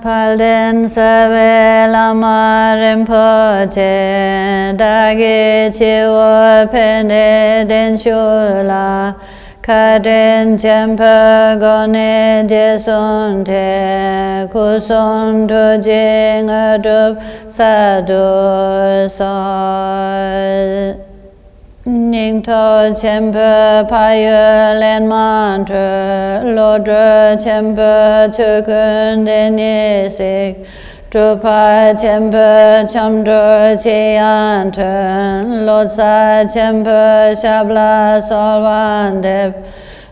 Palden Save Lama Rinpoche Dagi Chiwa Pende Den Shula Kaden Chempa Gone Jesonte Kuson Dujing Adup Sadu Sa Ning to Chempa Payo Len Mantra Lodra Chempa Tukun Denisik Drupa Chempa Chamdra Cheyantan Lodsa Chempa Shabla Solvandep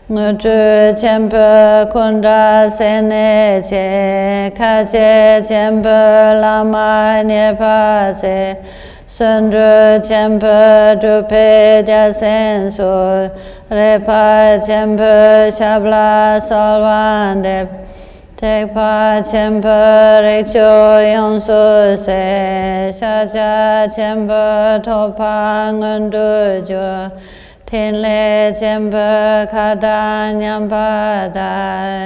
Ngutu Chempa Kunda Seneche Kache Chempa Lama Nepase Sundra Chempa Drupe Jasenso Repa Chempa Shabla Solvandep Tekpa Chempa Recho Yonsu Se Shaja Chempa Topa Ngundujo Tenle Chempa Kada Nyampada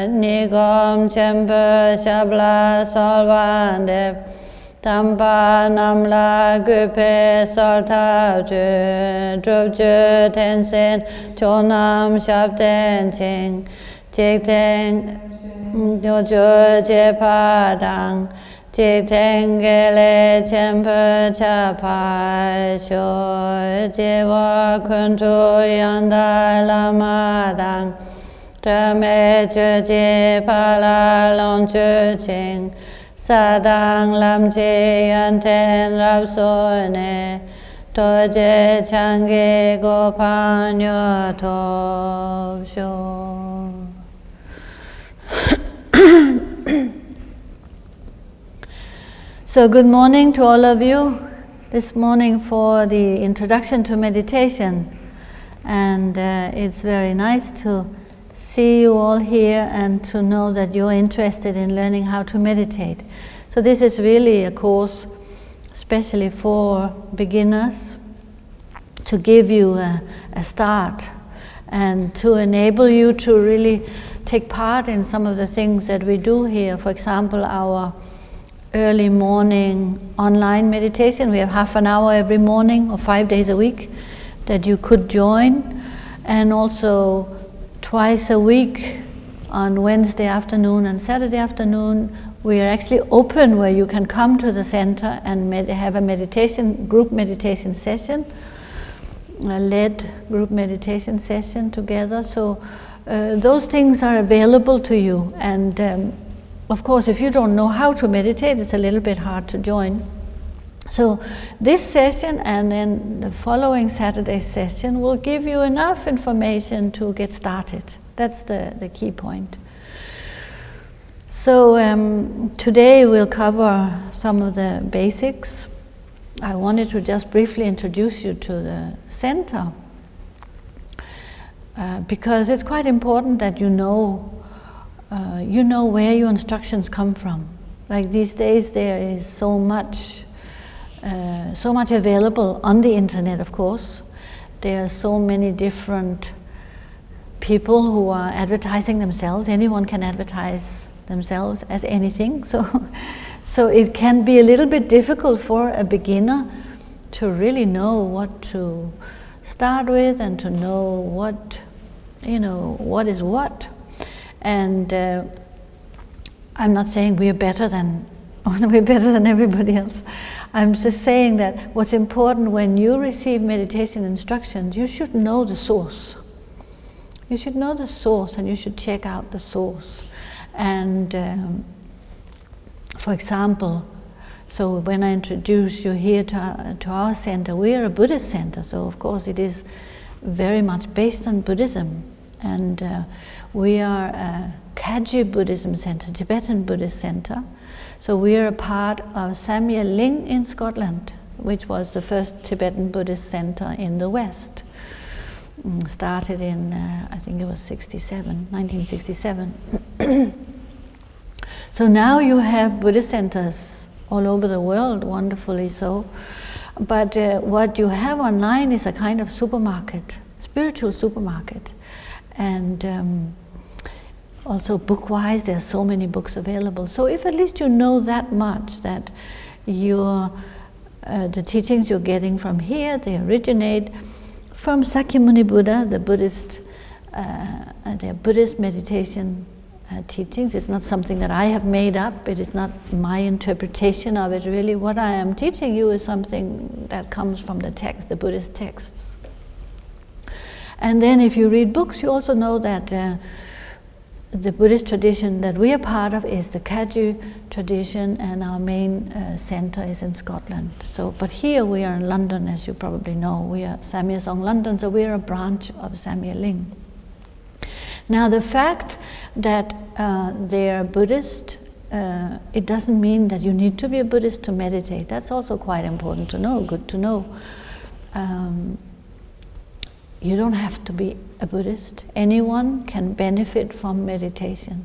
Nigom Chempa Shabla Solvandep Tampa Namla Gupe Saltavju Drupju Tensen Chonam Shabden Ching Jigteng Dojo Jepadang Jigteng Gele Chempa Chapa Sho Jewa Kuntu Yanda Lamadang Drame Jeje Pala Long Ching Sadang Lam che yanten rapsone Toje change gopanyo topsho. So good morning to all of you. This morning for the introduction to meditation. And it's very nice to see you all here and to know that you're interested in learning how to meditate. So this is really a course especially for beginners to give you a start and to enable you to really take part in some of the things that we do here. For example, our early morning online meditation. We have half an hour every morning or 5 days a week that you could join, and also twice a week on Wednesday afternoon and Saturday afternoon we are actually open where you can come to the center and have a group meditation session, a led group meditation session together. So those things are available to you, and of course if you don't know how to meditate it's a little bit hard to join. So this session and then the following Saturday session will give you enough information to get started. That's the key point. So today we'll cover some of the basics. I wanted to just briefly introduce you to the center because it's quite important that you know where your instructions come from. Like these days there is so much available on the internet, of course. There are so many different people who are advertising themselves. Anyone can advertise themselves as anything. So it can be a little bit difficult for a beginner to really know what to start with and to know what is what. And I'm not saying we're better than everybody else. I'm just saying that what's important when you receive meditation instructions, you should know the source. You should know the source and you should check out the source. And for example, so when I introduce you here to our center, we are a Buddhist center, so of course it is very much based on Buddhism. And we are a Kagyu Buddhism center, Tibetan Buddhist center. So we are a part of Samye in Scotland, which was the first Tibetan Buddhist center in the West. Started in, I think it was 1967. So now you have Buddhist centers all over the world, wonderfully so. But what you have online is a kind of supermarket, spiritual supermarket. And Also book-wise, there are so many books available. So if at least you know that much, that the teachings you're getting from here, they originate from Sakyamuni Buddha, the Buddhist meditation teachings. It's not something that I have made up. It is not my interpretation of it, really. What I am teaching you is something that comes from the text, the Buddhist texts. And then if you read books, you also know that the Buddhist tradition that we are part of is the Kagyu tradition, and our main center is in Scotland. So, but here we are in London, as you probably know. We are Samye Dzong London, so we are a branch of Samye Ling. Now, the fact that they are Buddhist, it doesn't mean that you need to be a Buddhist to meditate. That's also quite important to know, good to know. You don't have to be a Buddhist. Anyone can benefit from meditation.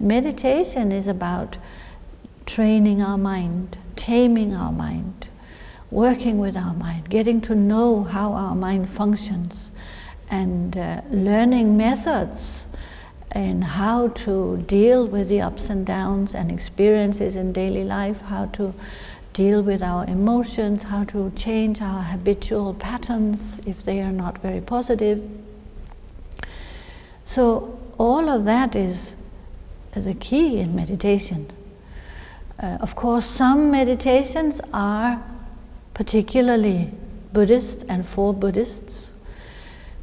Meditation is about training our mind, taming our mind, working with our mind, getting to know how our mind functions, and learning methods in how to deal with the ups and downs and experiences in daily life, how to deal with our emotions, how to change our habitual patterns if they are not very positive. So all of that is the key in meditation. Of course, some meditations are particularly Buddhist and for Buddhists.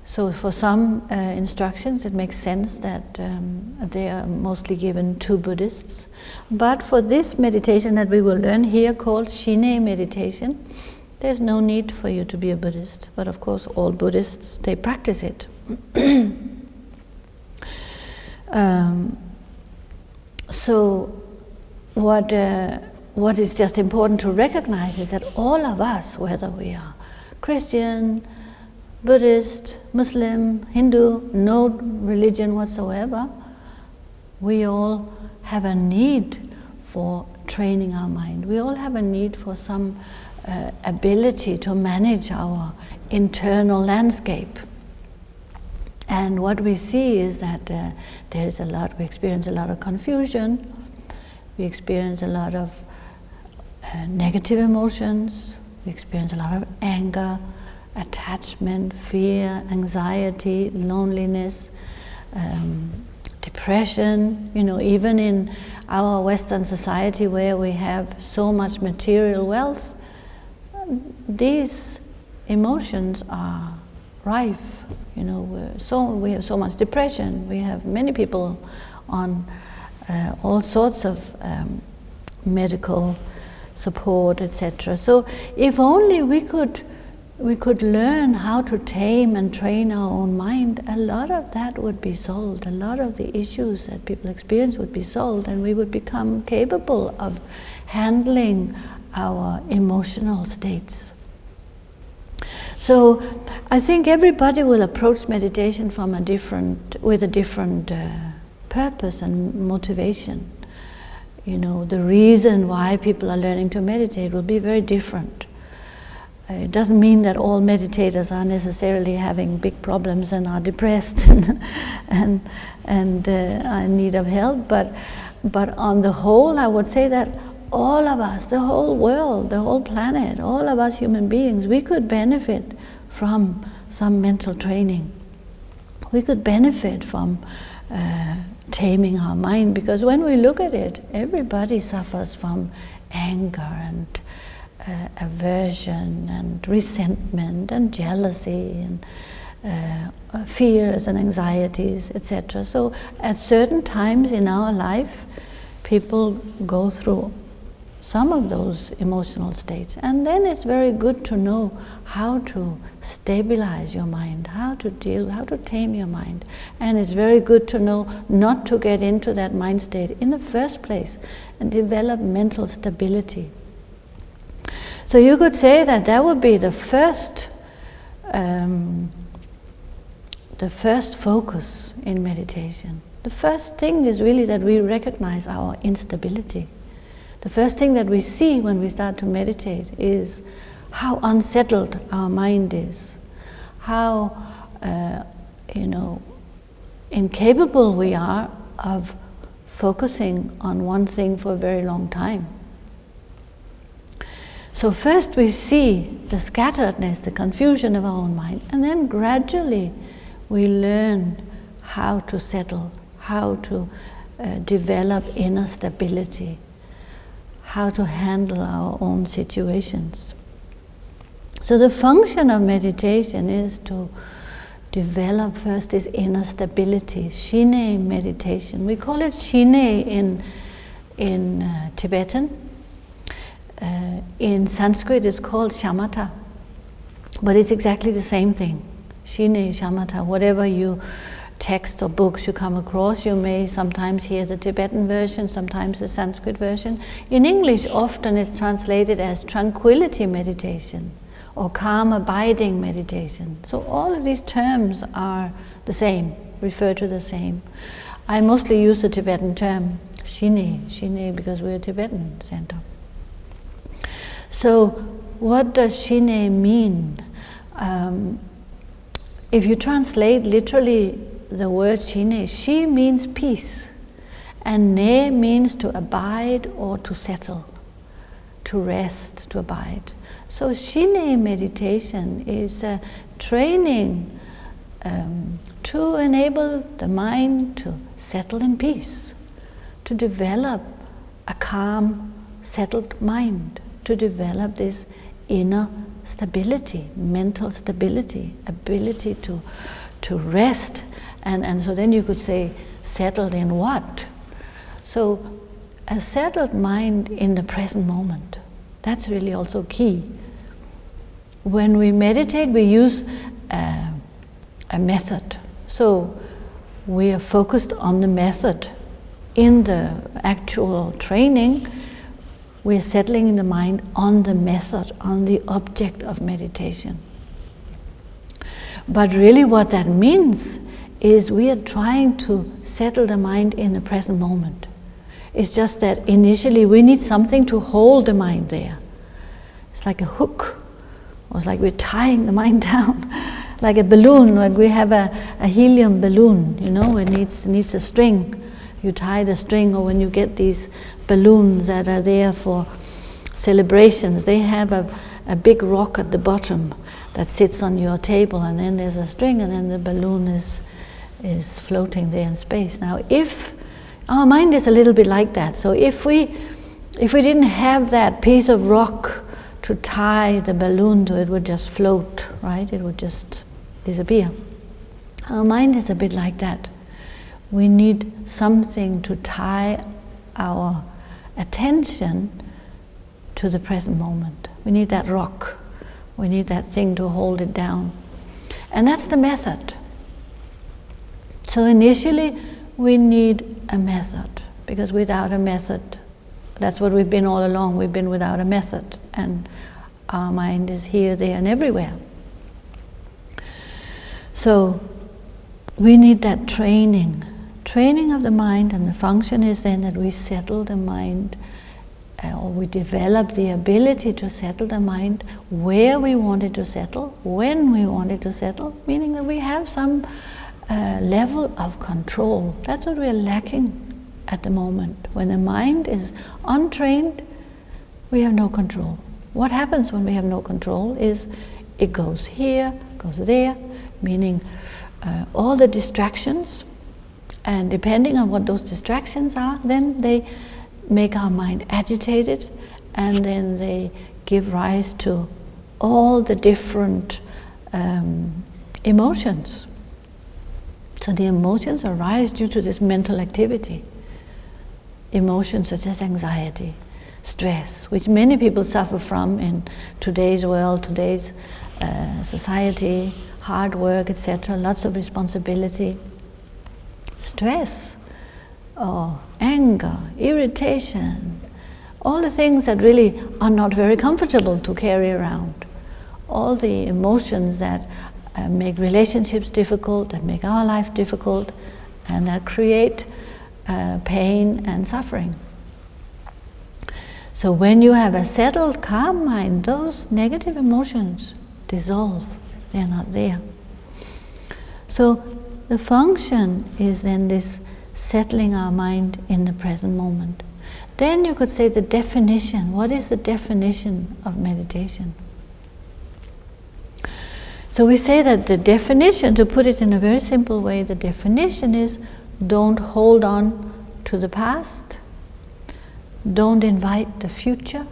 So for some instructions, it makes sense that they are mostly given to Buddhists. But for this meditation that we will learn here, called Shine meditation, there's no need for you to be a Buddhist. But of course, all Buddhists, they practice it. So what is just important to recognize is that all of us, whether we are Christian, Buddhist, Muslim, Hindu, no religion whatsoever, we all have a need for training our mind. We all have a need for some ability to manage our internal landscape. And what we see is that we experience a lot of confusion, we experience a lot of negative emotions, we experience a lot of anger, attachment, fear, anxiety, loneliness, depression. You know, even in our Western society where we have so much material wealth, these emotions are rife. You know, we have so much depression. We have many people on all sorts of medical support, etc. So if only we could learn how to tame and train our own mind, a lot of that would be solved. A lot of the issues that people experience would be solved, and we would become capable of handling our emotional states. So I think everybody will approach meditation with a different purpose and motivation. You know, the reason why people are learning to meditate will be very different. It doesn't mean that all meditators are necessarily having big problems and are depressed and are in need of help, but on the whole, I would say that all of us, the whole world, the whole planet, all of us human beings, we could benefit from some mental training. We could benefit from taming our mind, because when we look at it, everybody suffers from anger and aversion and resentment and jealousy and fears and anxieties, etc. So at certain times in our life, people go through some of those emotional states, and then it's very good to know how to stabilize your mind, how to tame your mind. And it's very good to know not to get into that mind state in the first place and develop mental stability. So you could say that would be the first focus in meditation. The first thing is really that we recognize our instability. The first thing that we see when we start to meditate is how unsettled our mind is, how incapable we are of focusing on one thing for a very long time. So first we see the scatteredness, the confusion of our own mind, and then gradually we learn how to settle, how to develop inner stability, how to handle our own situations. So the function of meditation is to develop first this inner stability, shine meditation. We call it shine in Tibetan. In Sanskrit it's called shamatha, but it's exactly the same thing. Shine, shamatha, whatever you text or books you come across, you may sometimes hear the Tibetan version, sometimes the Sanskrit version. In English often it's translated as tranquility meditation or calm abiding meditation. So all of these terms are the same, refer to the same. I mostly use the Tibetan term, shine, because we're a Tibetan center. So what does shine mean? If you translate literally the word shine, shi means peace, and ne means to abide or to settle, to rest, to abide. So shine meditation is a training to enable the mind to settle in peace, to develop a calm, settled mind, to develop this inner stability, mental stability, ability to rest. And so then you could say, settled in what? So a settled mind in the present moment, that's really also key. When we meditate, we use a method. So we are focused on the method. In the actual training, we are settling in the mind on the method, on the object of meditation. But really what that means is we are trying to settle the mind in the present moment. It's just that initially we need something to hold the mind there. It's like a hook, or it's like we're tying the mind down, like a balloon. Like we have a helium balloon, you know, it needs a string. You tie the string, or when you get these balloons that are there for celebrations, they have a big rock at the bottom that sits on your table, and then there's a string, and then the balloon is floating there in space. Now, if our mind is a little bit like that, so if we didn't have that piece of rock to tie the balloon to, it would just float, right? It would just disappear. Our mind is a bit like that. We need something to tie our attention to the present moment. We need that rock. We need that thing to hold it down. And that's the method. So initially we need a method, because without a method, that's what we've been all along. We've been without a method, and our mind is here, there, and everywhere. So we need that training of the mind, and the function is then that we settle the mind, or we develop the ability to settle the mind where we want it to settle, when we want it to settle, meaning that we have some level of control. That's what we're lacking at the moment. When the mind is untrained, we have no control. What happens when we have no control is it goes here, goes there, meaning all the distractions, and depending on what those distractions are, then they make our mind agitated, and then they give rise to all the different emotions. So the emotions arise due to this mental activity. Emotions such as anxiety, stress, which many people suffer from in today's world, today's society, hard work, etc., lots of responsibility. Stress, or anger, irritation, all the things that really are not very comfortable to carry around. All the emotions that make relationships difficult, that make our life difficult, and that create pain and suffering. So when you have a settled, calm mind, those negative emotions dissolve. They're not there. So the function is then this settling our mind in the present moment. Then you could say the definition. What is the definition of meditation? So we say that the definition, to put it in a very simple way, the definition is don't hold on to the past, don't invite the future,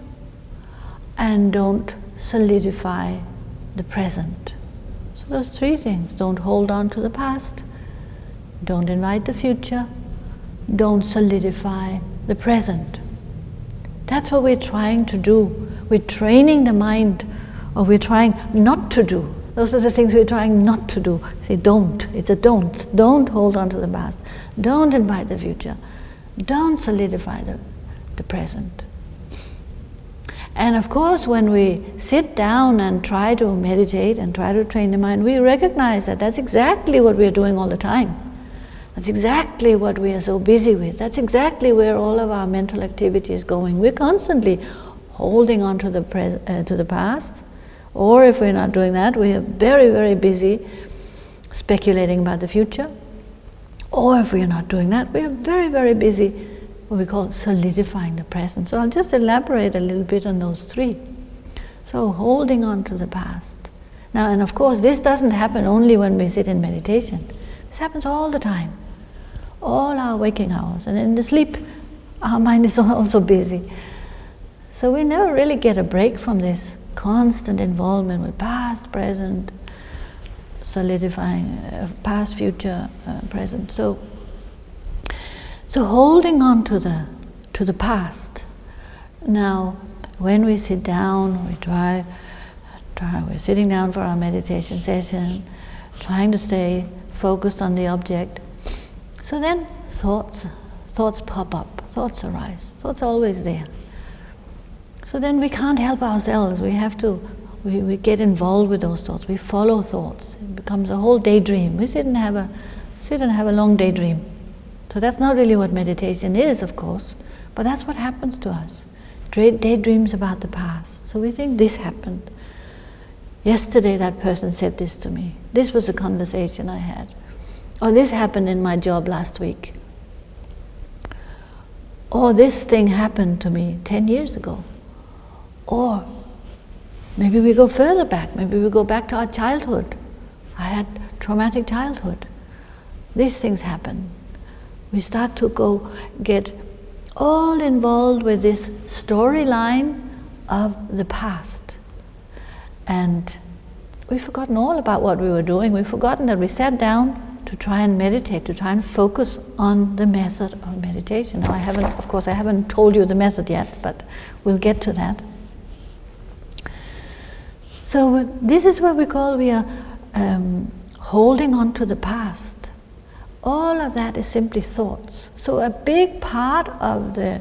and don't solidify the present. So those three things: don't hold on to the past, don't invite the future, don't solidify the present. That's what we're trying to do. We're training the mind, or we're trying not to do. Those are the things we're trying not to do. Say don't. It's a don't. Don't hold on to the past. Don't invite the future. Don't solidify the present. And of course, when we sit down and try to meditate and try to train the mind, we recognize that that's exactly what we're doing all the time. That's exactly what we are so busy with. That's exactly where all of our mental activity is going. We're constantly holding on to the past, or if we're not doing that, we are very, very busy speculating about the future. Or if we are not doing that, we are very, very busy, what we call solidifying the present. So I'll just elaborate a little bit on those three. So holding on to the past. Now, and of course, this doesn't happen only when we sit in meditation. This happens all the time, all our waking hours. And in the sleep, our mind is also busy. So we never really get a break from this constant involvement with past, present, solidifying past, future, present. So holding on to the past. Now, when we sit down, we're sitting down for our meditation session, trying to stay focused on the object. So then thoughts pop up, thoughts arise. Thoughts are always there. So then we can't help ourselves. We get involved with those thoughts. We follow thoughts. It becomes a whole daydream. We sit and have a long daydream. So that's not really what meditation is, of course, but that's what happens to us. Daydreams about the past. So we think this happened. Yesterday that person said this to me. This was a conversation I had. Or this happened in my job last week. Or this thing happened to me 10 years ago. Or maybe we go further back. Maybe we go back to our childhood. I had traumatic childhood. These things happen. We start to get all involved with this storyline of the past. And we've forgotten all about what we were doing. We've forgotten that we sat down to try and meditate, to try and focus on the method of meditation. Now I haven't told you the method yet, but we'll get to that. So this is what we are holding on to the past. All of that is simply thoughts. So a big part of the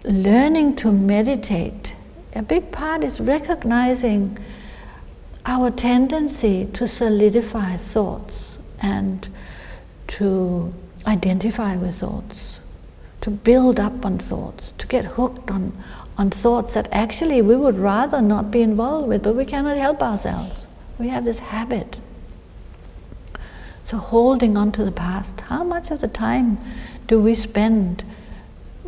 learning to meditate, a big part is recognizing our tendency to solidify thoughts and to identify with thoughts, to build up on thoughts, to get hooked on thoughts that actually we would rather not be involved with, but we cannot help ourselves. We have this habit. So holding on to the past, how much of the time do we spend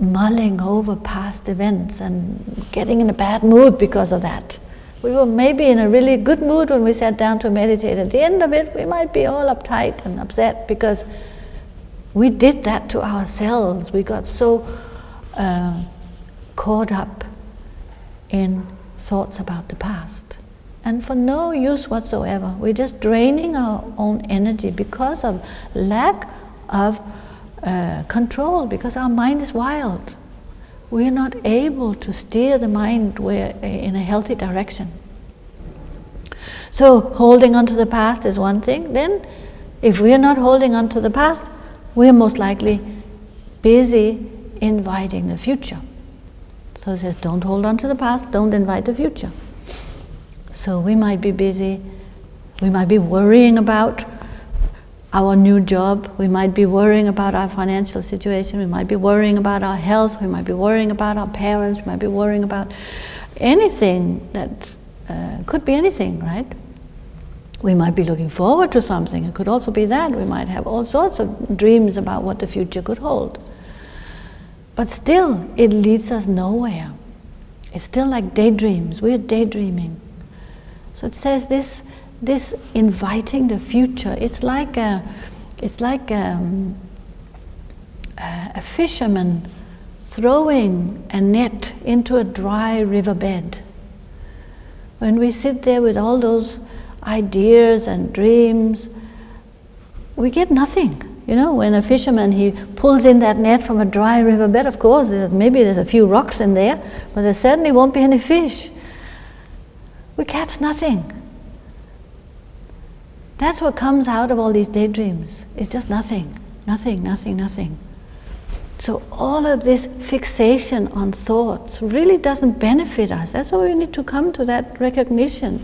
mulling over past events and getting in a bad mood because of that? We were maybe in a really good mood when we sat down to meditate. At the end of it, we might be all uptight and upset because we did that to ourselves. We got so caught up in thoughts about the past. And for no use whatsoever. We're just draining our own energy because of lack of control, because our mind is wild. We're not able to steer the mind in a healthy direction. So holding on to the past is one thing. Then if we're not holding on to the past, we're most likely busy inviting the future. So it says, don't hold on to the past, don't invite the future. So we might be busy, we might be worrying about our new job, we might be worrying about our financial situation, we might be worrying about our health, we might be worrying about our parents, we might be worrying about anything that could be anything, right? We might be looking forward to something. It could also be that. We might have all sorts of dreams about what the future could hold. But still, it leads us nowhere. It's still like daydreams. We're daydreaming. So it says this inviting the future. It's like a fisherman throwing a net into a dry riverbed. When we sit there with all those ideas and dreams, we get nothing. You know, when a fisherman, he pulls in that net from a dry riverbed, of course, maybe there's a few rocks in there, but there certainly won't be any fish. We catch nothing. That's what comes out of all these daydreams. It's just nothing, nothing, nothing, nothing. So all of this fixation on thoughts really doesn't benefit us. That's why we need to come to that recognition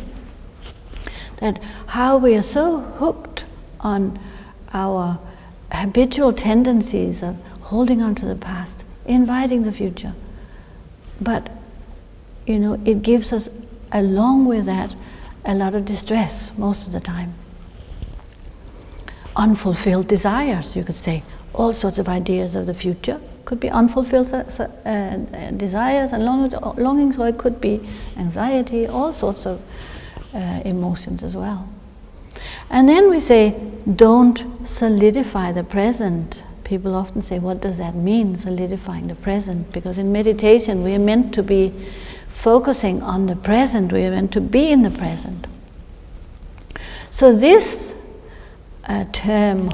that how we are so hooked on our habitual tendencies of holding on to the past, inviting the future. But, you know, it gives us, along with that, a lot of distress most of the time. Unfulfilled desires, you could say. All sorts of ideas of the future. Could be unfulfilled desires and longings, or it could be anxiety, all sorts of emotions as well. And then we say, don't solidify the present. People often say, what does that mean, solidifying the present? Because in meditation we are meant to be focusing on the present, we are meant to be in the present. So this term,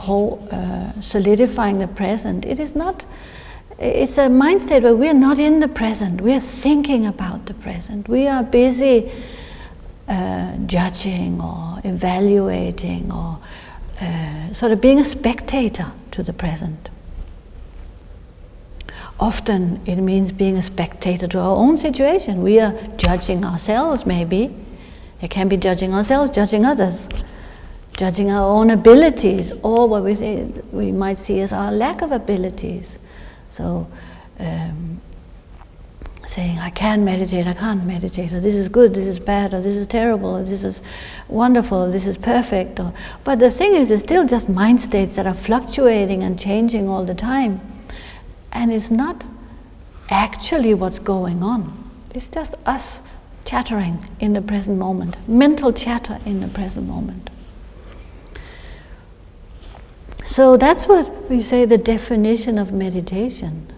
solidifying the present, it's a mind state where we are not in the present, we are thinking about the present. We are busy judging or evaluating or sort of being a spectator to the present. Often it means being a spectator to our own situation. We are judging ourselves, maybe. It can be judging ourselves, judging others, judging our own abilities, or what we might see as our lack of abilities. So saying, I can meditate, I can't meditate, or this is good, this is bad, or this is terrible, or this is wonderful, or this is perfect. But the thing is, it's still just mind states that are fluctuating and changing all the time. And it's not actually what's going on. It's just us chattering in the present moment, mental chatter in the present moment. So that's what we say the definition of meditation.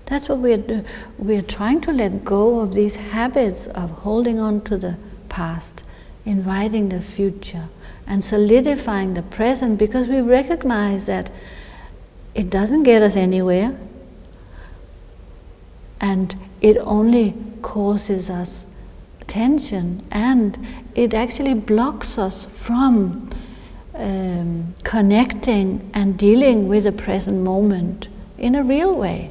That's what we're trying to let go of these habits of holding on to the past, inviting the future, and solidifying the present, because we recognize that it doesn't get us anywhere, and it only causes us tension, and it actually blocks us from connecting and dealing with the present moment in a real way.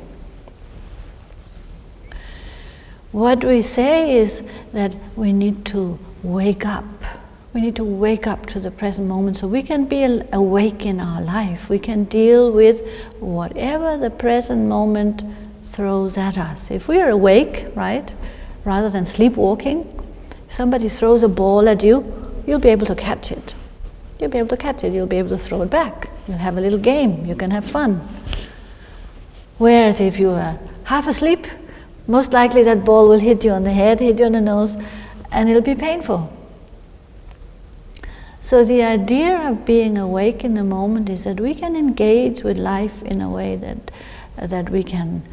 What we say is that we need to wake up. We need to wake up to the present moment so we can be awake in our life. We can deal with whatever the present moment throws at us. If we are awake, right, rather than sleepwalking, if somebody throws a ball at you, you'll be able to catch it. You'll be able to catch it, you'll be able to throw it back. You'll have a little game, you can have fun. Whereas if you are half asleep, most likely that ball will hit you on the head, hit you on the nose, and it'll be painful. So the idea of being awake in the moment is that we can engage with life in a way that we can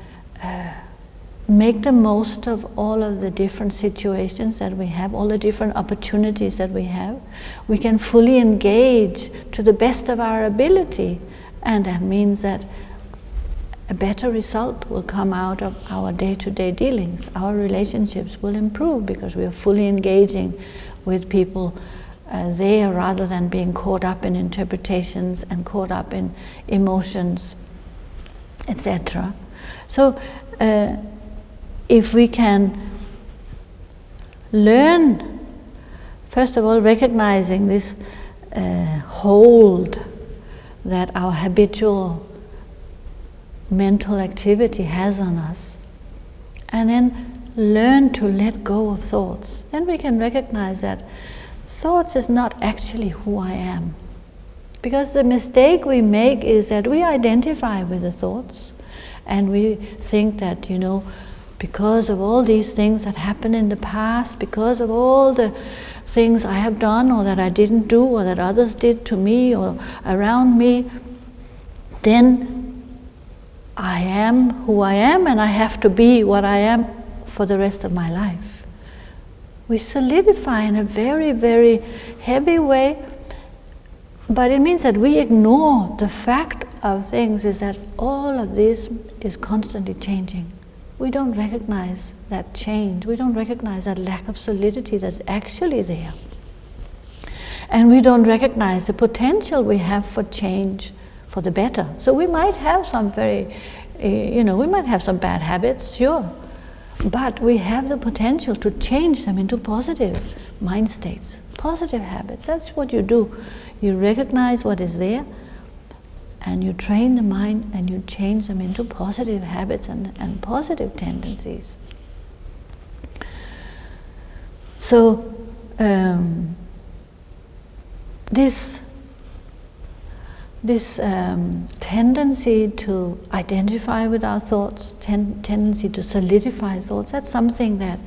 make the most of all of the different situations that we have, all the different opportunities that we have. We can fully engage to the best of our ability, and that means that a better result will come out of our day-to-day dealings. Our relationships will improve because we are fully engaging with people there rather than being caught up in interpretations and caught up in emotions, etc. So if we can learn, first of all, recognizing this hold that our habitual mental activity has on us, and then learn to let go of thoughts, then we can recognize that thoughts is not actually who I am. Because the mistake we make is that we identify with the thoughts and we think that, because of all these things that happened in the past, because of all the things I have done or that I didn't do or that others did to me or around me, then I am who I am and I have to be what I am for the rest of my life. We solidify in a very, very heavy way, but it means that we ignore the fact of things is that all of this is constantly changing. We don't recognize that change. We don't recognize that lack of solidity that's actually there. And we don't recognize the potential we have for change for the better. So we might have some we might have some bad habits, sure. But we have the potential to change them into positive mind states, positive habits. That's what you do. You recognize what is there, and you train the mind and you change them into positive habits and positive tendencies. So this tendency to identify with our thoughts, tendency to solidify thoughts, that's something that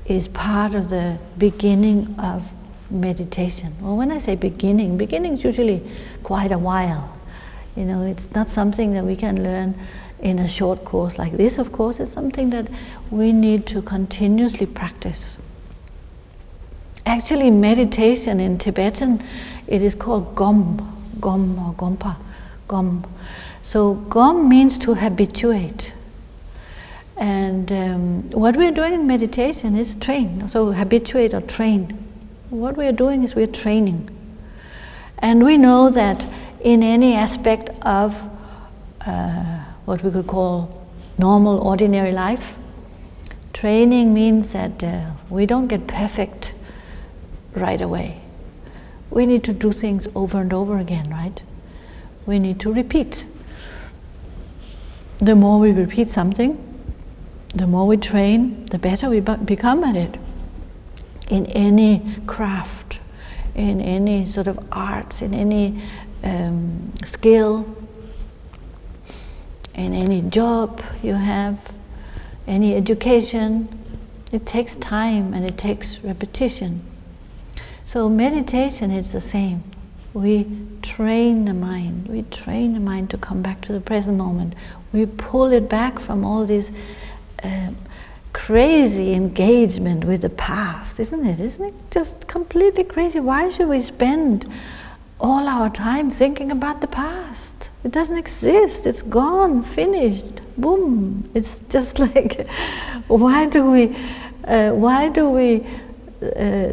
is part of the beginning of meditation. Well, when I say beginning is usually quite a while. It's not something that we can learn in a short course like this, of course. It's something that we need to continuously practice. Actually, meditation in Tibetan, it is called gom or gompa, gom. So gom means to habituate. And what we're doing in meditation is train. So habituate or train. What we're doing is we're training. And we know that in any aspect of what we could call normal, ordinary life, training means that we don't get perfect right away. We need to do things over and over again, right? We need to repeat. The more we repeat something, the more we train, the better we become at it. In any craft, in any sort of arts, in any skill, in any job you have, any education, it takes time and it takes repetition. So meditation is the same. We train the mind. We train the mind to come back to the present moment. We pull it back from all this crazy engagement with the past, isn't it? Isn't it just completely crazy? Why should we spend all our time thinking about the past? It doesn't exist. It's gone, finished, boom. It's just like, why do we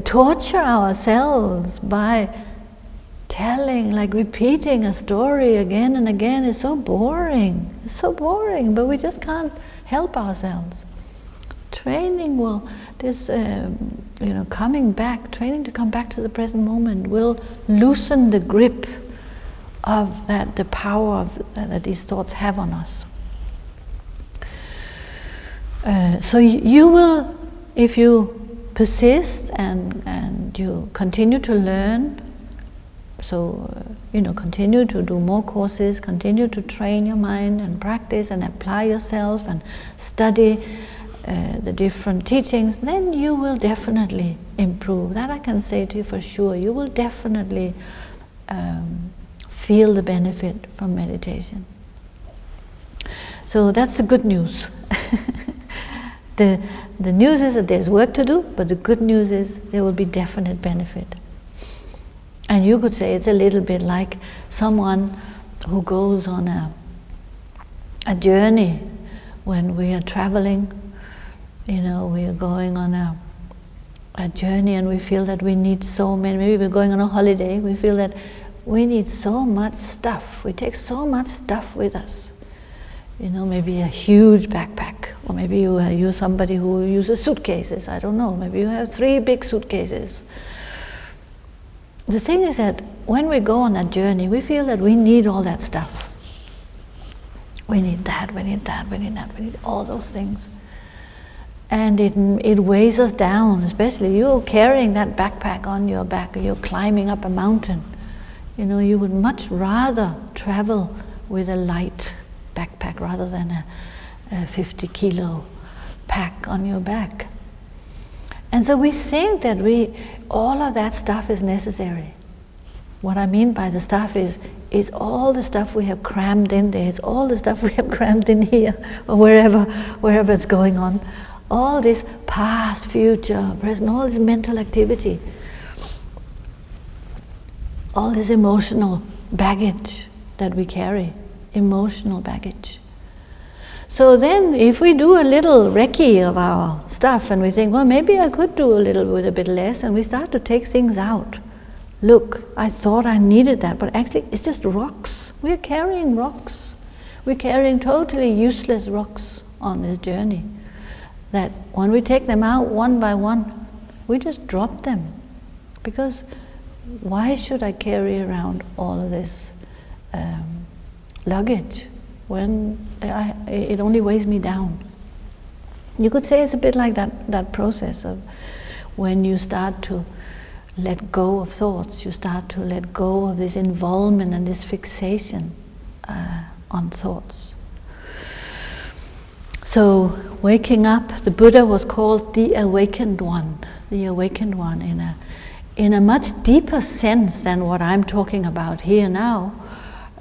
torture ourselves by telling, like repeating a story again and again? It's so boring. It's so boring, but we just can't help ourselves. Training will, coming back, training to come back to the present moment will loosen the grip of that, the power that these thoughts have on us. So you will, if you persist and you continue to learn, so continue to do more courses, continue to train your mind and practice and apply yourself and study the different teachings, then you will definitely improve. That I can say to you for sure. You will definitely feel the benefit from meditation. So that's the good news. The news is that there's work to do, but the good news is there will be definite benefit. And you could say it's a little bit like someone who goes on a journey. When we are traveling, we are going on a journey and we feel that we need so many, maybe we're going on a holiday, we feel that we need so much stuff, we take so much stuff with us. Maybe a huge backpack, or maybe you're somebody who uses suitcases, I don't know, maybe you have 3 big suitcases. The thing is that when we go on that journey, we feel that we need all that stuff. We need that, we need that, we need that, we need all those things. And it weighs us down, especially you carrying that backpack on your back, or you're climbing up a mountain. You know, you would much rather travel with a light backpack rather than a 50 kilo pack on your back. And so we think that all of that stuff is necessary. What I mean by the stuff is all the stuff we have crammed in there, it's all the stuff we have crammed in here, or wherever it's going on. All this past, future, present, all this mental activity, all this emotional baggage that we carry, emotional baggage. So then if we do a little recce of our stuff and we think, well, maybe I could do a little with a bit less, and we start to take things out. Look, I thought I needed that, but actually it's just rocks. We're carrying rocks. We're carrying totally useless rocks on this journey, that when we take them out one by one, we just drop them. Because why should I carry around all of this luggage when it only weighs me down? You could say it's a bit like that process of when you start to let go of thoughts, you start to let go of this involvement and this fixation on thoughts. So waking up, the Buddha was called the awakened one in a much deeper sense than what I'm talking about here now.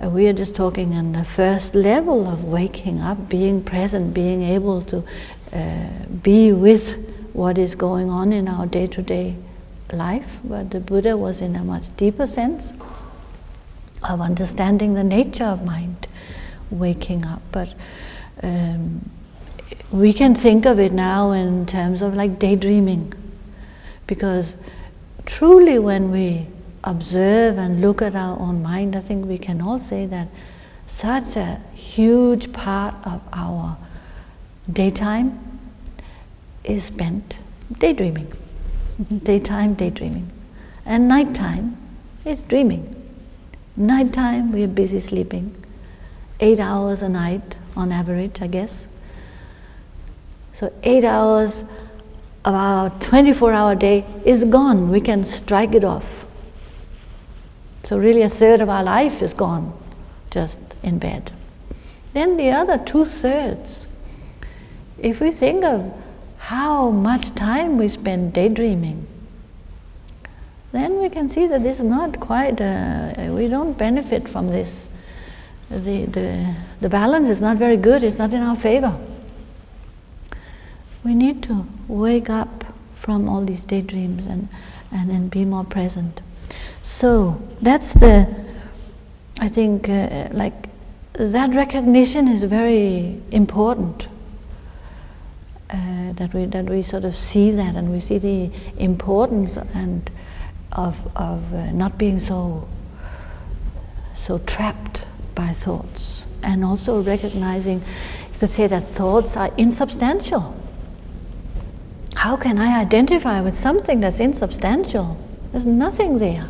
We are just talking on the first level of waking up, being present, being able to be with what is going on in our day-to-day life. But the Buddha was in a much deeper sense of understanding the nature of mind, waking up. But we can think of it now in terms of like daydreaming, because truly when we observe and look at our own mind, I think we can all say that such a huge part of our daytime is spent daydreaming. Daytime, daydreaming. And nighttime is dreaming. Nighttime, we are busy sleeping. 8 hours a night on average, I guess. So 8 hours of our 24-hour day is gone. We can strike it off. So really a third of our life is gone just in bed. Then the other 2/3, if we think of how much time we spend daydreaming, then we can see that this is not quite, we don't benefit from this. The balance is not very good, it's not in our favor. We need to wake up from all these daydreams and then be more present. So that's I think like that recognition is very important. That we sort of see that, and we see the importance and of not being so trapped by thoughts, and also recognizing, you could say that thoughts are insubstantial. How can I identify with something that's insubstantial? There's nothing there,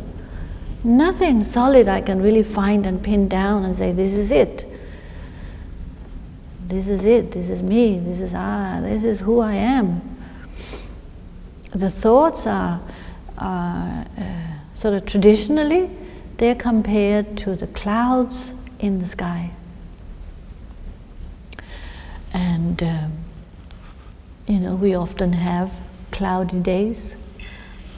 nothing solid I can really find and pin down and say, this is it. This is it, this is me, this is who I am. The thoughts are sort of traditionally, they're compared to the clouds in the sky. And we often have cloudy days.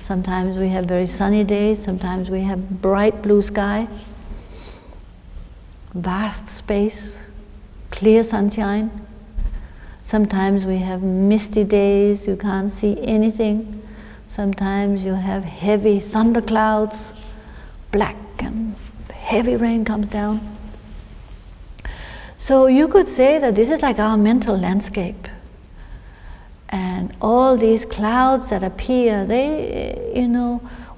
Sometimes we have very sunny days, sometimes we have bright blue sky, vast space, clear sunshine. Sometimes we have misty days, you can't see anything. Sometimes you have heavy thunderclouds, black and heavy rain comes down. So you could say that this is like our mental landscape. And all these clouds that appear, they,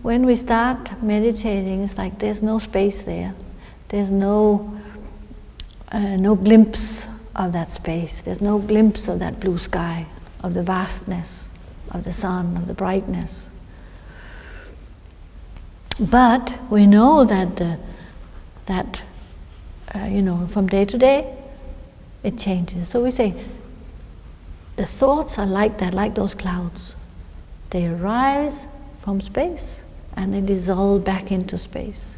when we start meditating, it's like there's no space there. There's no glimpse of that space. There's no glimpse of that blue sky, of the vastness, of the sun, of the brightness. But we know that from day to day, it changes. So we say, the thoughts are like that, like those clouds. They arise from space and they dissolve back into space.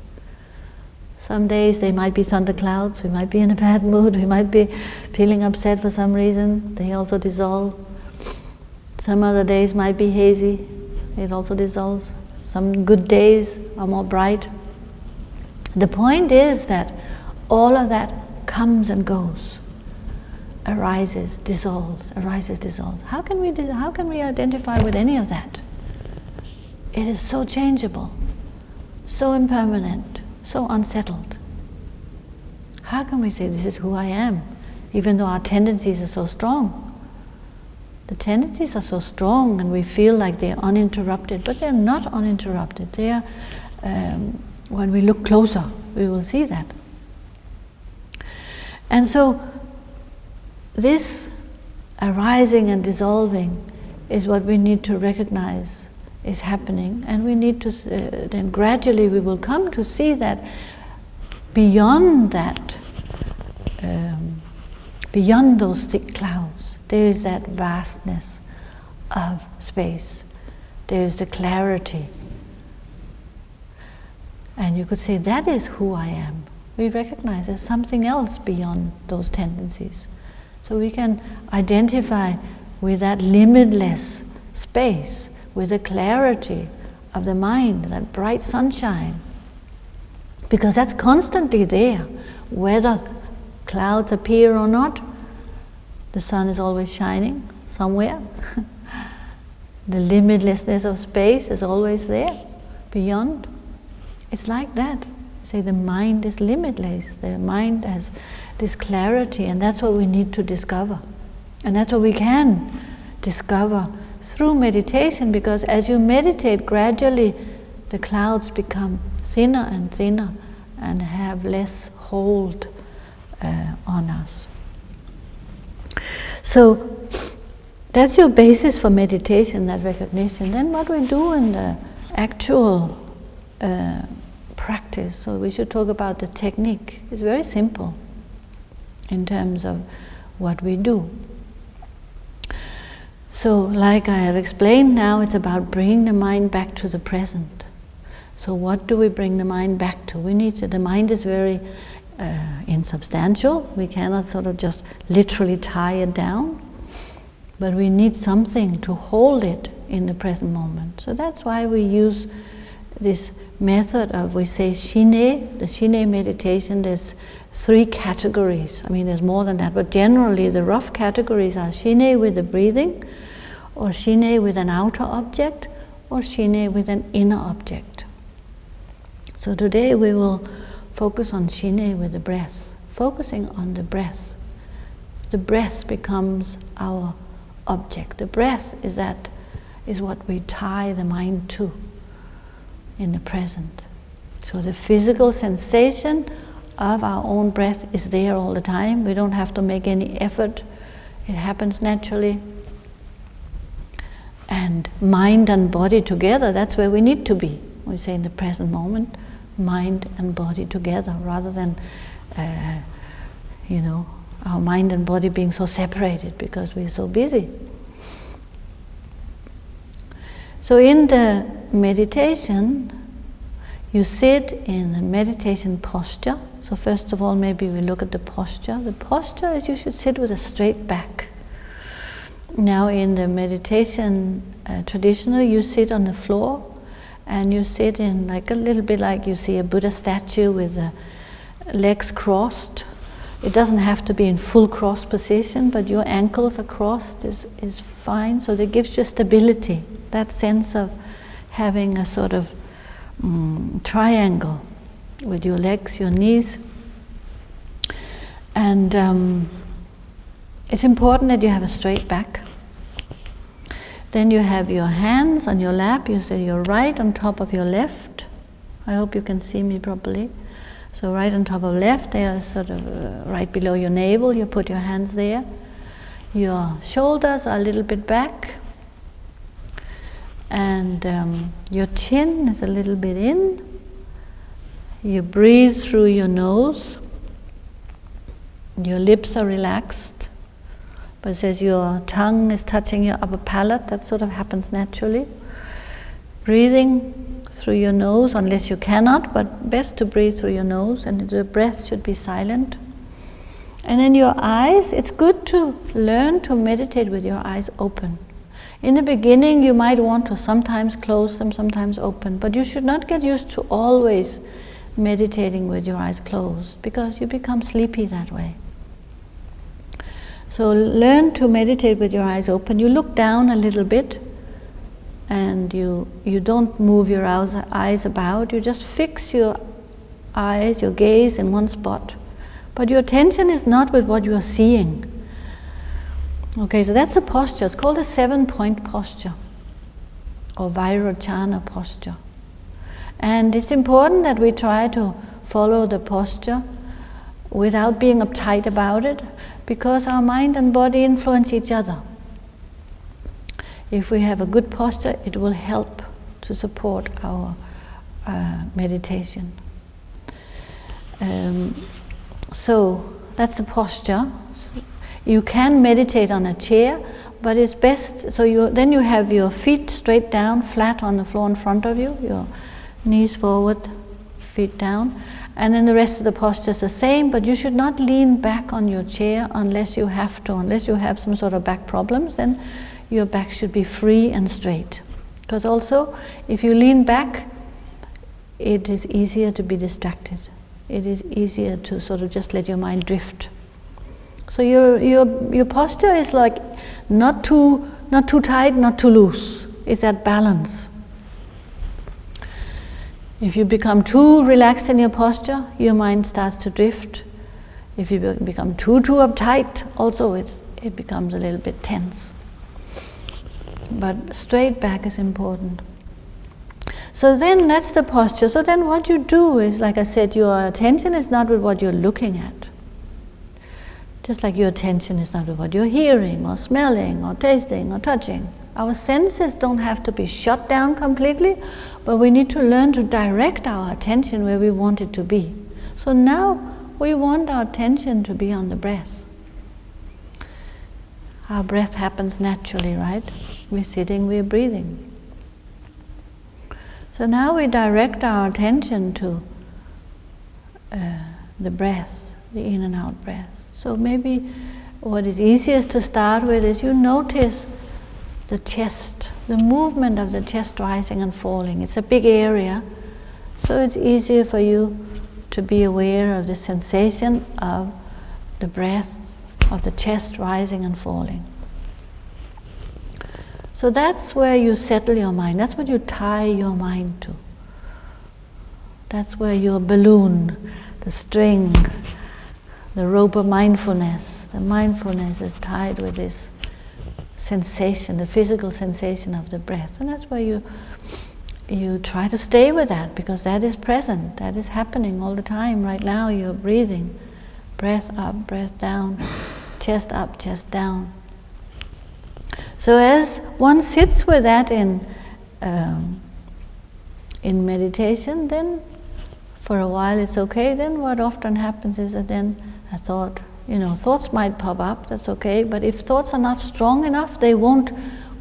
Some days they might be thunderclouds, we might be in a bad mood, we might be feeling upset for some reason, they also dissolve. Some other days might be hazy, it also dissolves. Some good days are more bright. The point is that all of that comes and goes, arises, dissolves, arises, dissolves. How can we identify with any of that? It is so changeable, so impermanent, so unsettled. How can we say this is who I am, even though our tendencies are so strong? The tendencies are so strong and we feel like they're uninterrupted, but they're not uninterrupted. They are, when we look closer, we will see that. And so, this arising and dissolving is what we need to recognize is happening, and we need to, then gradually we will come to see that beyond that, beyond those thick clouds, there is that vastness of space. There is the clarity. And you could say that is who I am. We recognize there's something else beyond those tendencies. So we can identify with that limitless space, with the clarity of the mind, that bright sunshine. Because that's constantly there. Whether clouds appear or not, the sun is always shining somewhere. The limitlessness of space is always there, beyond. It's like that. Say the mind is limitless. The mind has this clarity, and that's what we need to discover. And that's what we can discover through meditation, because as you meditate, gradually the clouds become thinner and thinner and have less hold on us. So that's your basis for meditation, that recognition. Then what we do in the actual practice, so we should talk about the technique. It's very simple in terms of what we do. So, like I have explained now, it's about bringing the mind back to the present. So what do we bring the mind back to? We need to, the mind is very insubstantial. We cannot sort of just literally tie it down, but we need something to hold it in the present moment. So that's why we use this method of, we say Shine, the Shine meditation. There's 3 categories. I mean, there's more than that, but generally the rough categories are Shine with the breathing, or Shine with an outer object, or Shine with an inner object. So today we will focus on Shine with the breath, focusing on the breath. The breath becomes our object. The breath is what we tie the mind to in the present. So the physical sensation of our own breath is there all the time. We don't have to make any effort. It happens naturally. And mind and body together, that's where we need to be. We say in the present moment, mind and body together, rather than our mind and body being so separated because we're so busy. So in the meditation, you sit in a meditation posture. So first of all, maybe we look at the posture. The posture is you should sit with a straight back. Now in the meditation traditionally, you sit on the floor, and you sit in like a little bit like you see a Buddha statue with the legs crossed. It doesn't have to be in full cross position, but your ankles are crossed is fine. So that gives you stability, that sense of having a sort of triangle with your legs, your knees. And it's important that you have a straight back. Then you have your hands on your lap. You say your right on top of your left. I hope you can see me properly. So right on top of left, they are sort of right below your navel. You put your hands there. Your shoulders are a little bit back. And your chin is a little bit in. You breathe through your nose. Your lips are relaxed, But as your tongue is touching your upper palate, that sort of happens naturally. Breathing through your nose, unless you cannot, but best to breathe through your nose, and the breath should be silent. And then your eyes, it's good to learn to meditate with your eyes open. In the beginning, you might want to sometimes close them, sometimes open, but you should not get used to always meditating with your eyes closed, because you become sleepy that way. So learn to meditate with your eyes open. You look down a little bit, and you don't move your eyes about. You just fix your eyes, your gaze in one spot. But your attention is not with what you are seeing. Okay, so that's a posture. It's called a 7-point posture, or Vairochana posture. And it's important that we try to follow the posture without being uptight about it, because our mind and body influence each other. If we have a good posture, it will help to support our meditation. So that's the posture. You can meditate on a chair, but it's best, so then you have your feet straight down, flat on the floor in front of you, your knees forward, feet down, and then the rest of the posture is the same, but you should not lean back on your chair unless you have to. Unless you have some sort of back problems, then your back should be free and straight. Because also, if you lean back, it is easier to be distracted. It is easier to sort of just let your mind drift. So your posture is like not too tight, not too loose. It's that balance. If you become too relaxed in your posture, your mind starts to drift. If you become too uptight, also it becomes a little bit tense. But straight back is important. So then that's the posture. So then what you do is, like I said, your attention is not with what you're looking at. Just like your attention is not with what you're hearing or smelling or tasting or touching. Our senses don't have to be shut down completely, but we need to learn to direct our attention where we want it to be. So now we want our attention to be on the breath. Our breath happens naturally, right? We're sitting, we're breathing. So now we direct our attention to the breath, the in and out breath. So maybe what is easiest to start with is you notice the chest, the movement of the chest rising and falling. It's a big area, so it's easier for you to be aware of the sensation of the breath, of the chest rising and falling. So that's where you settle your mind. That's what you tie your mind to. That's where your balloon, the string, the rope of mindfulness, the mindfulness is tied with this sensation, the physical sensation of the breath. And that's where you try to stay with that, because that is present, that is happening all the time. Right now you're breathing, breath up, breath down, chest up, chest down. So as one sits with that in meditation, then for a while it's okay. Then what often happens is that then a thought, thoughts might pop up, that's okay, but if thoughts are not strong enough, they won't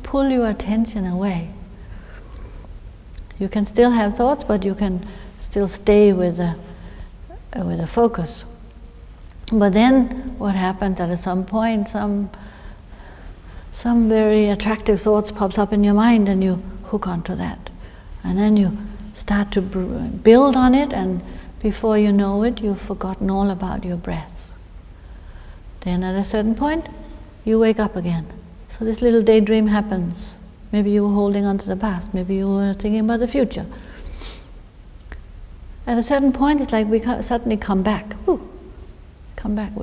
pull your attention away. You can still have thoughts, but you can still stay with a focus. But then what happens at some point, some very attractive thoughts pops up in your mind, and you hook onto that. And then you start to build on it, and before you know it, you've forgotten all about your breath. Then at a certain point, you wake up again. So this little daydream happens. Maybe you were holding on to the past, maybe you were thinking about the future. At a certain point, it's like we suddenly come back. Ooh, come back.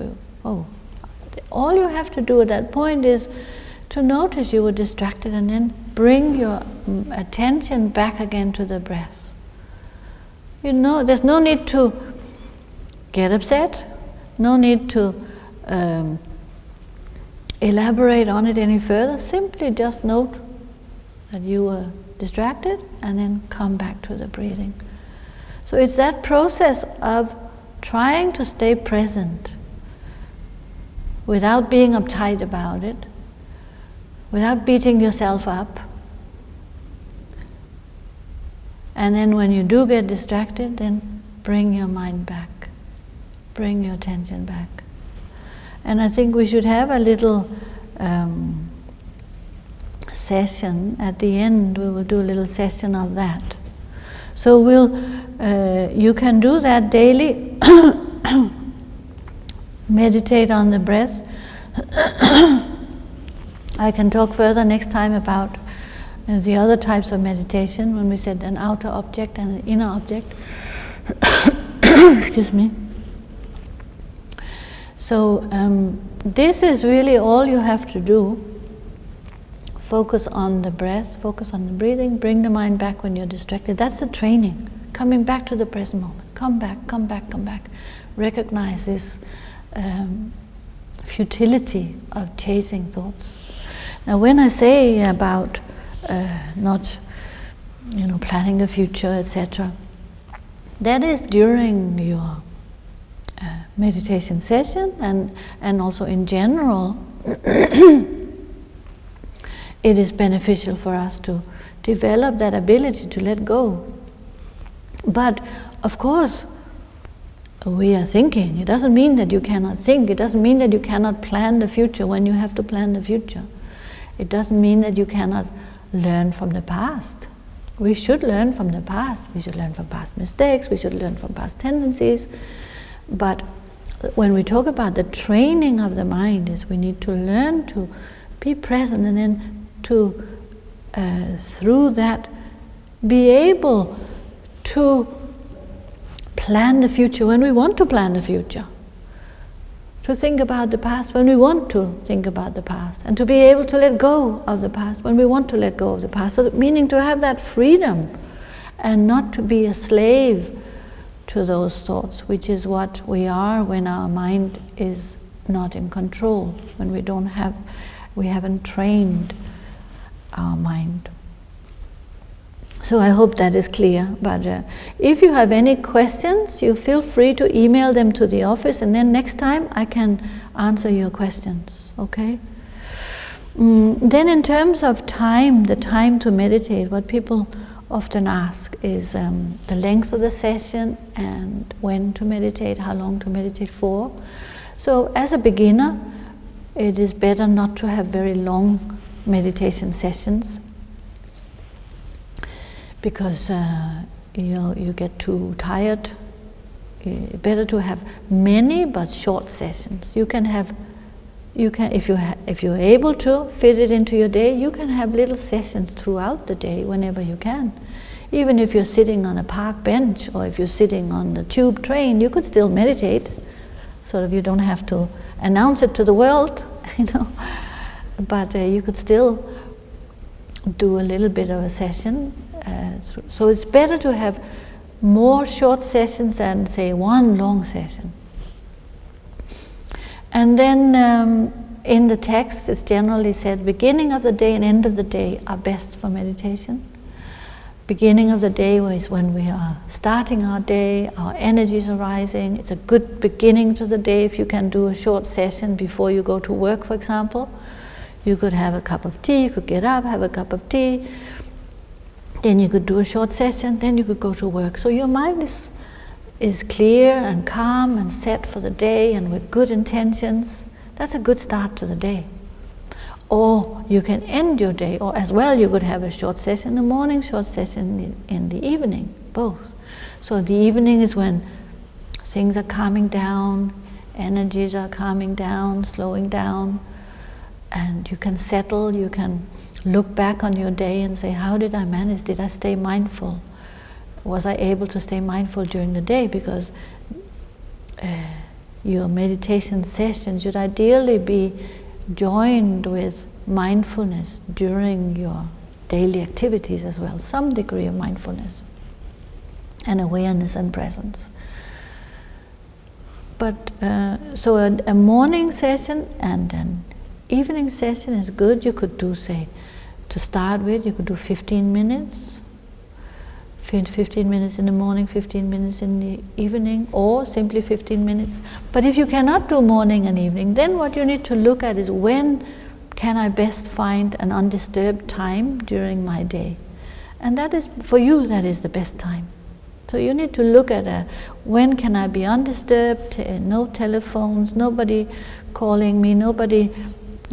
All you have to do at that point is to notice you were distracted, and then bring your attention back again to the breath. There's no need to get upset, no need to elaborate on it any further. Simply just note that you were distracted, and then come back to the breathing. So it's that process of trying to stay present without being uptight about it, without beating yourself up. And then when you do get distracted, then bring your mind back, bring your attention back. And I think we should have a little session at the end. We will do a little session of that. So you can do that daily. Meditate on the breath. I can talk further next time about the other types of meditation, when we said an outer object and an inner object. Excuse me. So this is really all you have to do. Focus on the breath, focus on the breathing, bring the mind back when you're distracted. That's the training, coming back to the present moment. Come back, come back, come back. Recognize this futility of chasing thoughts. Now when I say about not planning the future, etc., that is during your meditation session, and also in general. It is beneficial for us to develop that ability to let go. But of course, we are thinking. It doesn't mean that you cannot think. It doesn't mean that you cannot plan the future when you have to plan the future. It doesn't mean that you cannot learn from the past. We should learn from the past. We should learn from past mistakes. We should learn from past tendencies. But when we talk about the training of the mind, is we need to learn to be present, and then to, through that, be able to plan the future when we want to plan the future. To think about the past when we want to think about the past, and to be able to let go of the past when we want to let go of the past. So meaning to have that freedom and not to be a slave to those thoughts, which is what we are when our mind is not in control, when we haven't trained our mind. So I hope that is clear. But if you have any questions, you feel free to email them to the office, and then next time I can answer your questions, okay? Then in terms of time, the time to meditate, what people often ask is the length of the session and when to meditate, how long to meditate for. So as a beginner, it is better not to have very long meditation sessions, because you get too tired. Better to have many but short sessions. If you're able to fit it into your day, you can have little sessions throughout the day whenever you can. Even if you're sitting on a park bench, or if you're sitting on the tube train, you could still meditate. Sort of, you don't have to announce it to the world, but you could still do a little bit of a session. So it's better to have more short sessions than, say, one long session. And then in the text it's generally said beginning of the day and end of the day are best for meditation. Beginning of the day is when we are starting our day, our energies are rising. It's a good beginning to the day if you can do a short session before you go to work, for example. You could have a cup of tea, you could get up, have a cup of tea, then you could do a short session, then you could go to work. So your mind is clear and calm and set for the day and with good intentions. That's a good start to the day. Or you can end your day, or as well you could have a short session in the morning, short session in the evening, both. So the evening is when things are calming down, energies are calming down, slowing down, and you can settle, you can look back on your day and say, how did I manage? Did I stay mindful? Was I able to stay mindful during the day? Because your meditation session should ideally be joined with mindfulness during your daily activities as well, some degree of mindfulness and awareness and presence. But so a morning session and an evening session is good. You could do, say, to start with, you could do 15 minutes 15 minutes in the morning, 15 minutes in the evening, or simply 15 minutes. But if you cannot do morning and evening, then what you need to look at is when can I best find an undisturbed time during my day? And that is, for you, that is the best time. So you need to look at when can I be undisturbed, no telephones, nobody calling me, nobody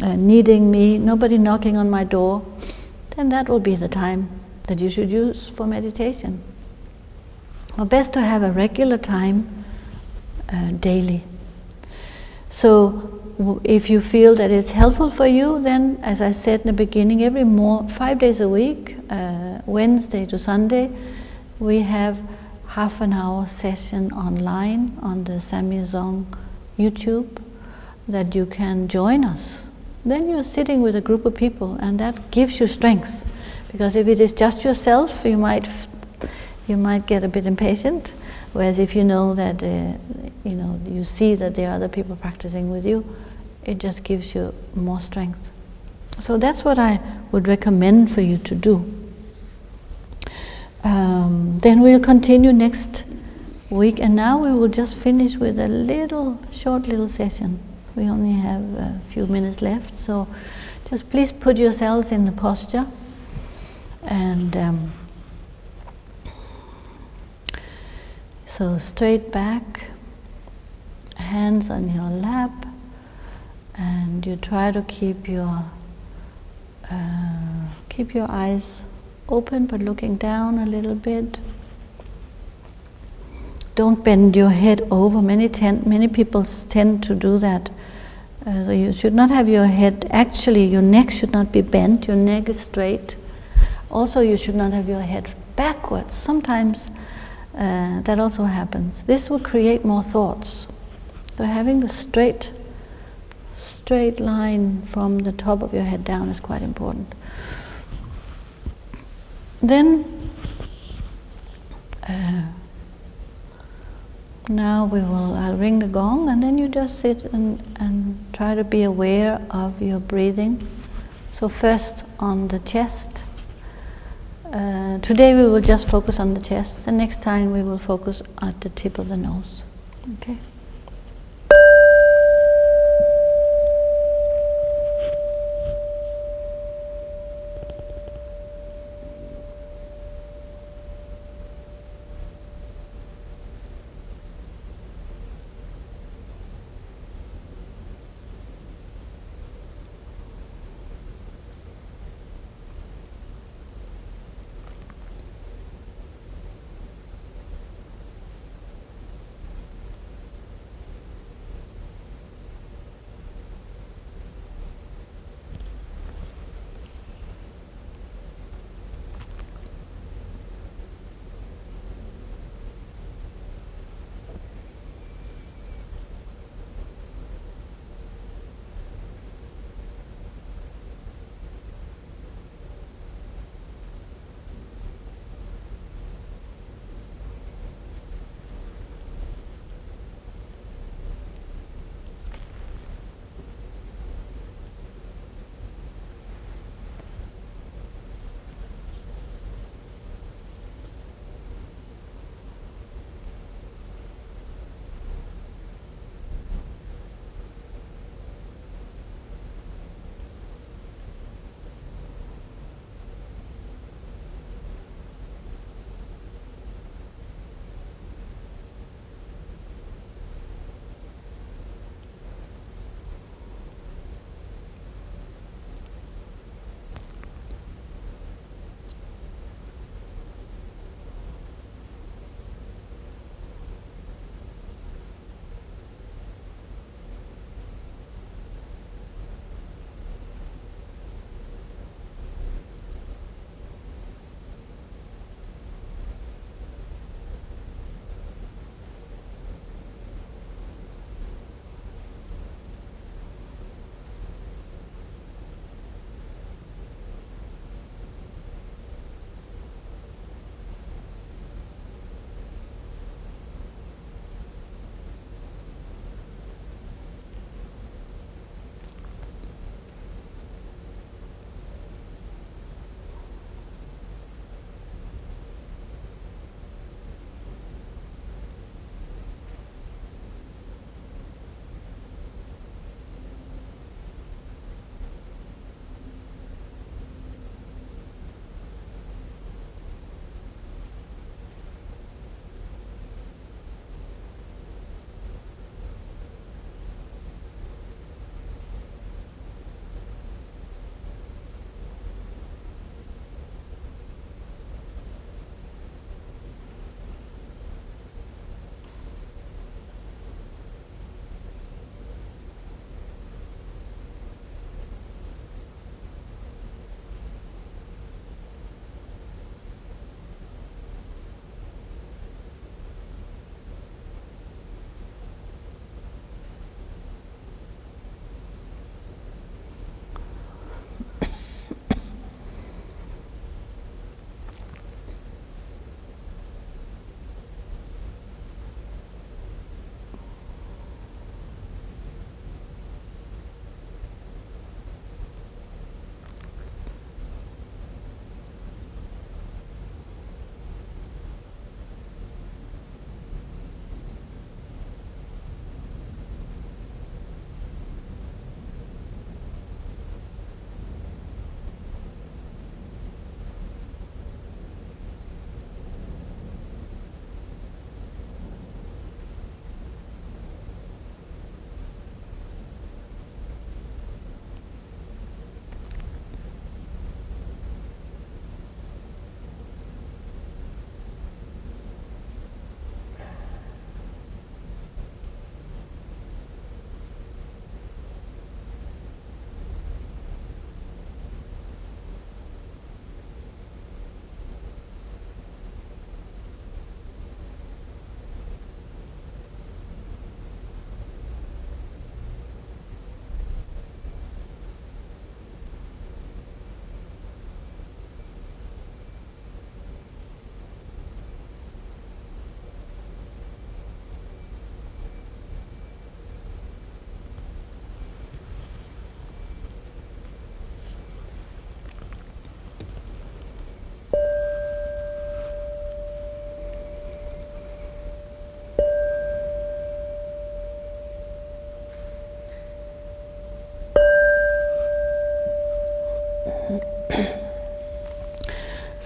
needing me, nobody knocking on my door. Then that will be the time that you should use for meditation. Or best to have a regular time daily. So if you feel that it's helpful for you, then, as I said in the beginning, 5 days a week, Wednesday to Sunday, we have half an hour session online on the Samye Dzong YouTube that you can join us. Then you're sitting with a group of people, and that gives you strength. Because if it is just yourself, you might get a bit impatient. Whereas if you know that you see that there are other people practicing with you, it just gives you more strength. So that's what I would recommend for you to do. Then we'll continue next week, and now we will just finish with a short little session. We only have a few minutes left, so just please put yourselves in the posture, and so straight back, hands on your lap, and you try to keep your eyes open but looking down a little bit. Don't bend your head over. Many people tend to do that. So you should not have your head, actually your neck should not be bent, your neck is straight. Also you should not have your head backwards. Sometimes that also happens. This will create more thoughts. So having the straight line from the top of your head down is quite important. Then now I'll ring the gong, and then you just sit and try to be aware of your breathing. So first on the chest. Today we will just focus on the chest. The next time we will focus at the tip of the nose. Okay?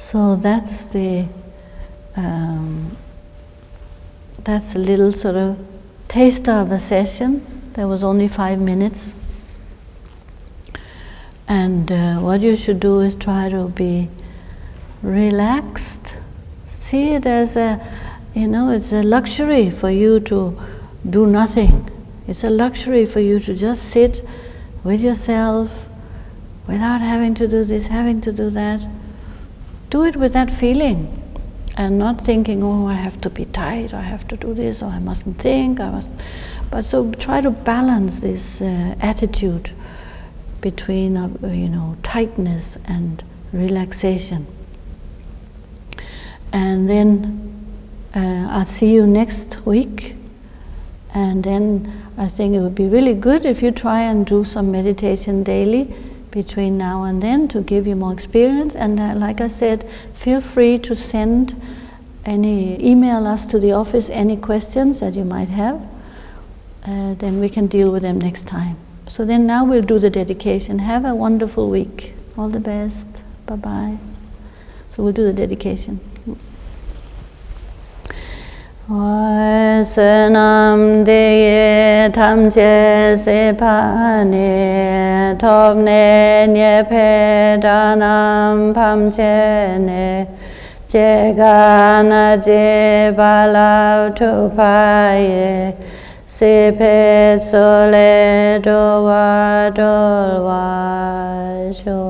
So that's a little sort of taster of a session. There was only 5 minutes. And what you should do is try to be relaxed. See it as it's a luxury for you to do nothing. It's a luxury for you to just sit with yourself without having to do this, having to do that. Do it with that feeling and not thinking, oh, I have to be tight, I have to do this, or I mustn't think. But so try to balance this attitude between tightness and relaxation. And then I'll see you next week. And then I think it would be really good if you try and do some meditation daily between now and then to give you more experience. And like I said, feel free to email us to the office any questions that you might have. Then we can deal with them next time. So then now we'll do the dedication. Have a wonderful week. All the best. Bye-bye. So we'll do the dedication. Senam deye tamche sepane topne nyepe danam pamche ne jegana je balav tupaye sepe sole dowa dolwa sho.